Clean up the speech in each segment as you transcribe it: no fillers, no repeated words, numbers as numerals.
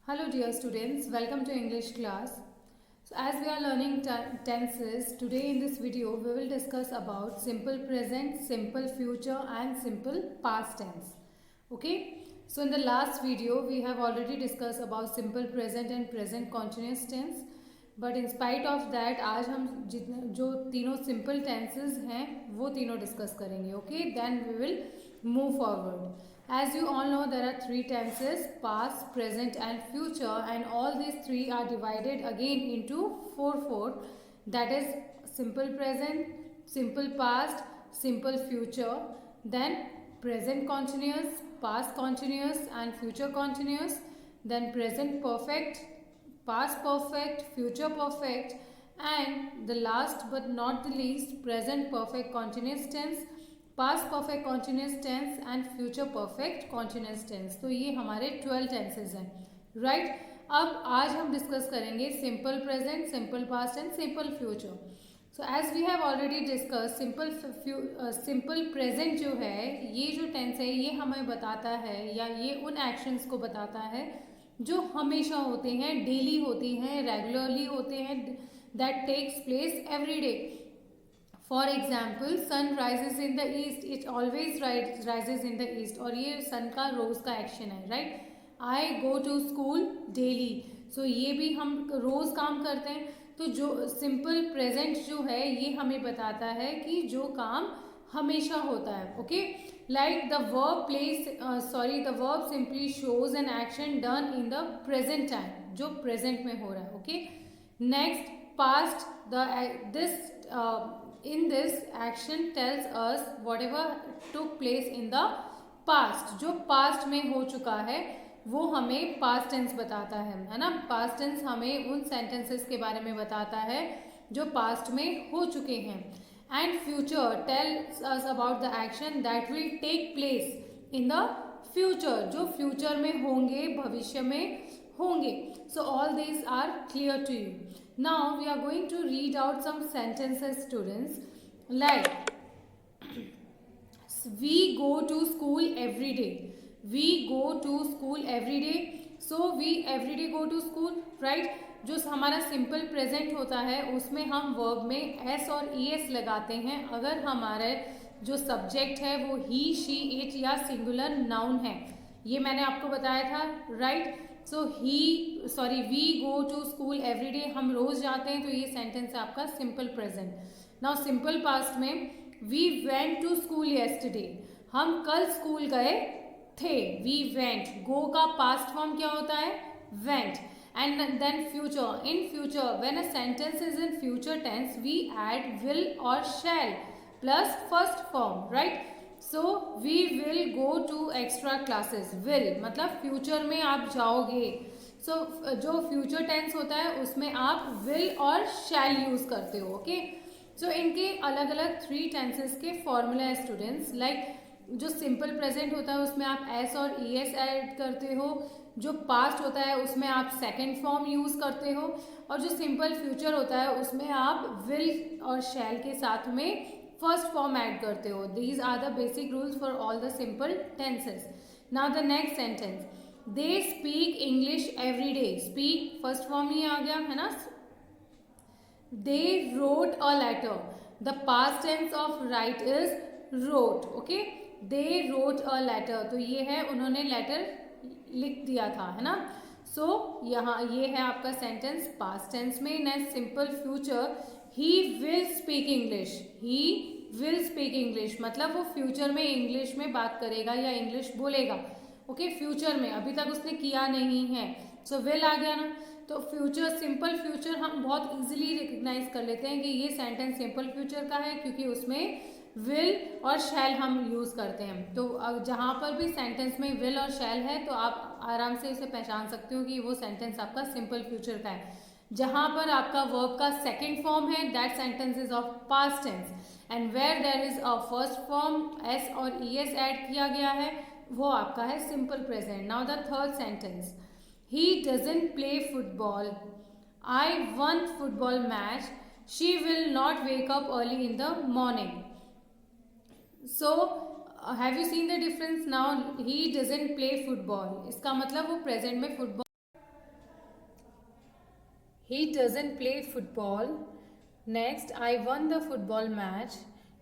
Hello dear students, welcome to English class. So as we are learning tenses, today in this video we will discuss about simple present, simple future and simple past tense. Okay, so in the last video we have already discussed about simple present and present continuous tense. But in spite of that आज हम जितने जो तीनों simple tenses हैं वो तीनों discuss करेंगे. Okay, then we will move forward. As you all know, there are three tenses: past, present and future, and all these three are divided again into four. That is simple present, simple past, simple future, then present continuous, past continuous and future continuous, then present perfect, past perfect, future perfect, and the last but not the least, present perfect continuous tense, past perfect continuous tense and future perfect continuous tense. तो ये हमारे 12 tenses हैं, right. अब आज हम discuss करेंगे simple present, simple past and simple future. So as we have already discuss simple present जो है, ये जो टेंस है ये हमें बताता है या ये उन एक्शंस को बताता है जो हमेशा होते हैं, डेली होती हैं, रेगुलरली होते हैं, that takes place every day. For example, sun rises in the east. It always rises in the east. और ये sun का रोज का एक्शन है, right. I go to school daily. So ये भी हम रोज काम करते हैं. तो जो सिंपल प्रेजेंट जो है ये हमें बताता है कि जो काम हमेशा होता है. Okay, like the verb simply shows an action done in the present time, जो प्रेजेंट में हो रहा है. Okay, next past. In this action tells us whatever took place in the past. जो past में हो चुका है वो हमें past tense बताता है ना. past tense हमें उन sentences के बारे में बताता है जो past में हो चुके हैं. and future tells us about the action that will take place in the future, जो future में होंगे, भविष्य में होंगे. so all these are clear to you. Now we are going to read out some sentences, students. Like, we go to school every day. We go to school every day. So we every day go to school, right? जो हमारा simple present होता है उसमें हम verb में S और E S लगाते हैं अगर हमारे जो सब्जेक्ट है वो ही, शी, इट या सिंगुलर नाउन है. ये मैंने आपको बताया था, right. So we go to school every day, हम रोज जाते हैं, तो ये सेंटेंस है आपका simple present. Now simple past में we went to school yesterday, हम कल स्कूल गए थे. वी वेंट, गो का पास्ट फॉर्म क्या होता है? Went. And then future. In future when a sentence is in future tense we add will और shall plus first form, right. So we will go to extra classes. Will मतलब future में आप जाओगे. सो जो future tense होता है उसमें आप विल और शैल यूज करते हो. ओके, सो इनके अलग अलग 3 टेंसेस के फॉर्मूला है, स्टूडेंट्स. लाइक जो सिंपल प्रेजेंट होता है उसमें आप एस और ई एस ऐड करते हो. जो पास्ट होता है उसमें आप सेकेंड फॉर्म यूज करते हो. और जो सिंपल फ्यूचर होता है उसमें आप विल और शैल के साथ में फर्स्ट फॉर्म ऐड करते हो. These are the basic rules for all the simple tenses. Now the next sentence, they speak English every day. Speak first form ही आ गया है ना. They wrote a letter. The past tense of write is wrote. Okay, they wrote a letter, तो ये है उन्होंने letter लिख दिया था, है ना. सो यहाँ ये है आपका सेंटेंस पास्ट टेंस में. Next simple future, he will speak English. He will speak English मतलब वो फ्यूचर में इंग्लिश में बात करेगा या इंग्लिश बोलेगा. ओके, फ्यूचर में, अभी तक उसने किया नहीं है. सो विल आ गया ना. तो फ्यूचर, सिंपल फ्यूचर हम बहुत इजीली रिकग्नाइज कर लेते हैं कि ये सेंटेंस सिंपल फ्यूचर का है क्योंकि उसमें विल और शैल हम यूज करते हैं. तो जहाँ पर भी सेंटेंस में विल और शैल है तो आप आराम से उसे पहचान सकते हो कि वो सेंटेंस आपका सिंपल फ्यूचर का है. जहाँ पर आपका वर्ब का सेकेंड फॉर्म है that sentence is of past tense. And where there is a first form S और ई एस ऐड किया गया है वो आपका है simple present. Now the third sentence, he doesn't play football. I won football match. She will not wake up early in the morning. So have you seen the difference? Now he doesn't play football, इसका मतलब वो present में football he doesn't play football. Next, I won the football match.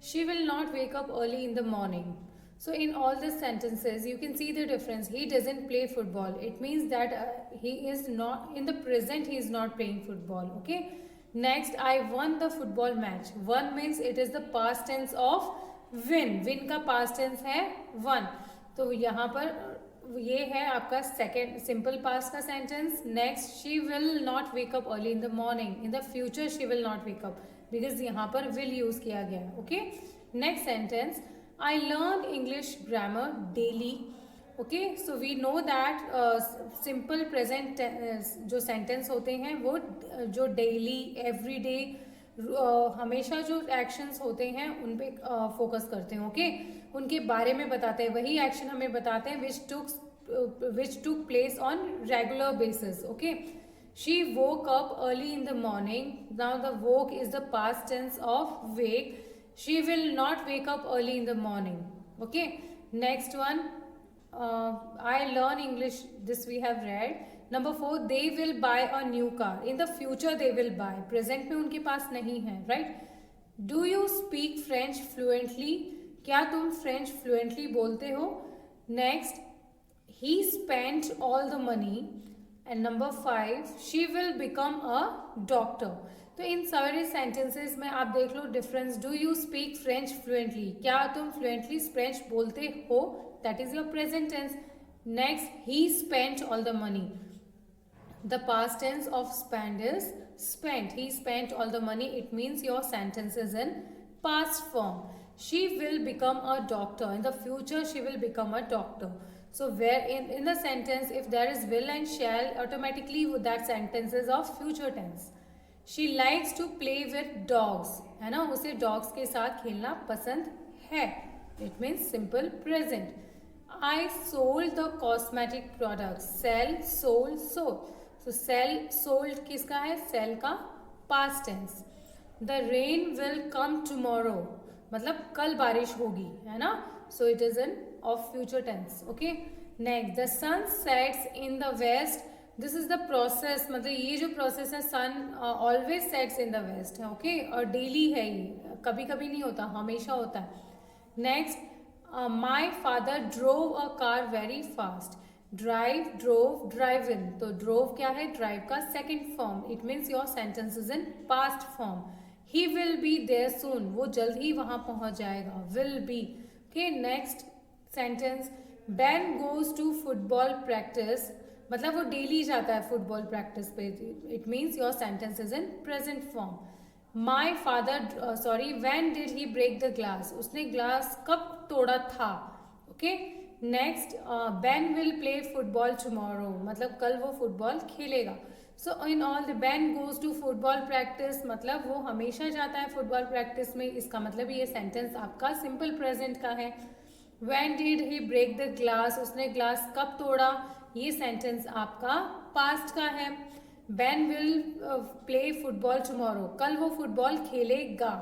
She will not wake up early in the morning. So in all these sentences you can see the difference. He doesn't play football, it means that he is not in the present, he is not playing football. Okay, next, I won the football match. Won means it is the past tense of win. Win का past tense है won. तो यहाँ पर ये है आपका second simple past का sentence. Next, she will not wake up early in the morning. In the future she will not wake up because यहाँ पर विल यूज किया गया है. Okay, next sentence, I learn English grammar daily. Okay, so we know that simple present जो sentence होते हैं वो जो डेली एवरी डे हमेशा जो एक्शंस होते हैं उन पे फोकस करते हैं. ओके, उनके बारे में बताते हैं, वही एक्शन हमें बताते हैं which took place on regular basis. Okay, she woke up early in the morning. Now the woke is the past tense of wake. She will not wake up early in the morning. Okay, next one, I learn English, this we have read. Number 4, they will buy a new car. In the future they will buy, present में उनके पास नहीं है. Right, do you speak French fluently? क्या तुम French fluently बोलते हो? Next, he spent all the money. And number 5, she will become a doctor. तो इन सारे सेंटेंसेस में आप देख लो difference. Do you speak French fluently, क्या तुम फ्लुएंटली फ्रेंच बोलते हो? That is your present tense. Next, he spent all the money. The past tense of spend is spent. He spent all the money. It means your sentence is in past form. She will become a doctor. In the future she will become a doctor. So where in the sentence if there is will and shall, automatically that sentence is of future tense. She likes to play with dogs. है ना, उसे dogs के साथ खेलना पसंद है. It means simple present. I sold the cosmetic products. Sell, sold, sold. So sell, sold किसका है? Sell का past tense. The rain will come tomorrow. मतलब कल बारिश होगी, है ना. So it is in of future tense. Okay. Next, the sun sets in the west. This is the process. मतलब ये जो process है, sun always sets in the west है. Okay, और daily है ये, कभी कभी नहीं होता, हमेशा होता है. Next, my father drove a car very fast. Drive, drove, drive in. तो drove क्या है? drive का second form. It means your sentence is in past form. He will be there soon. वो जल्द ही वहाँ पहुँच जाएगा. Will be. Okay, next sentence. Ben goes to football practice. मतलब वो डेली जाता है फुटबॉल प्रैक्टिस पे. It means your sentence is in present form. My father, when did he break the glass? उसने ग्लास कब तोड़ा था? Okay. Next, Ben will play football tomorrow. मतलब कल वो फुटबॉल खेलेगा. So in all the Ben goes to football practice, मतलब वो हमेशा जाता है फुटबॉल प्रैक्टिस में. इसका मतलब ये सेंटेंस आपका सिंपल प्रेजेंट का है. When did he break the glass? उसने ग्लास कब तोड़ा? ये सेंटेंस आपका पास्ट का है. Ben will play football tomorrow. कल वो फुटबॉल खेलेगा.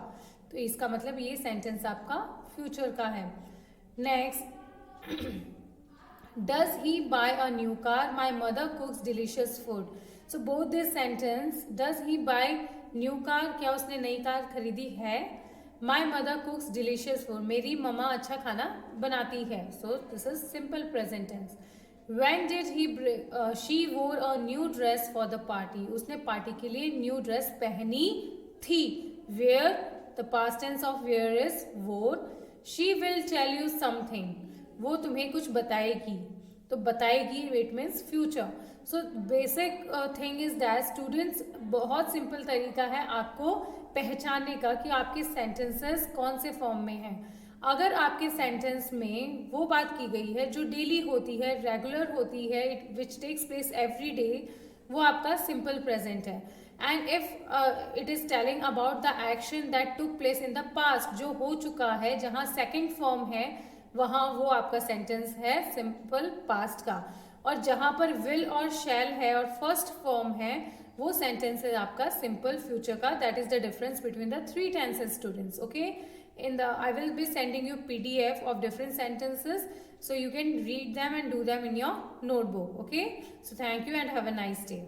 तो इसका मतलब ये सेंटेंस आपका फ्यूचर का है. Next, does he buy a new car? My mother cooks delicious food. So both this sentence, does he buy new car? क्या उसने नई कार खरीदी है? My mother cooks delicious food. मेरी मम्मा अच्छा खाना बनाती है. So this is simple present tense. When did she wore a new dress for the party. उसने पार्टी के लिए न्यू ड्रेस पहनी थी. Wear, the past tense of wear is wore. She will tell you something. वो तुम्हें कुछ बताएगी. तो बताएगी it means future. So basic thing is that students, बहुत सिंपल तरीका है आपको पहचानने का कि आपके सेंटेंसेस कौन से फॉर्म में हैं. अगर आपके सेंटेंस में वो बात की गई है जो डेली होती है, रेगुलर होती है, which takes place every day, वो आपका सिंपल प्रेजेंट है. And if it is telling about the action that took place in the past, जो हो चुका है, जहाँ सेकेंड फॉर्म है, वहाँ वो आपका सेंटेंस है सिंपल पास्ट का. और जहाँ पर विल और शैल है और फर्स्ट फॉर्म है, वो सेंटेंस है आपका सिंपल फ्यूचर का. That is the difference between the three tenses students. Okay, I will be sending you PDF of different sentences, so you can read them and do them in your notebook. Okay, so thank you and have a nice day.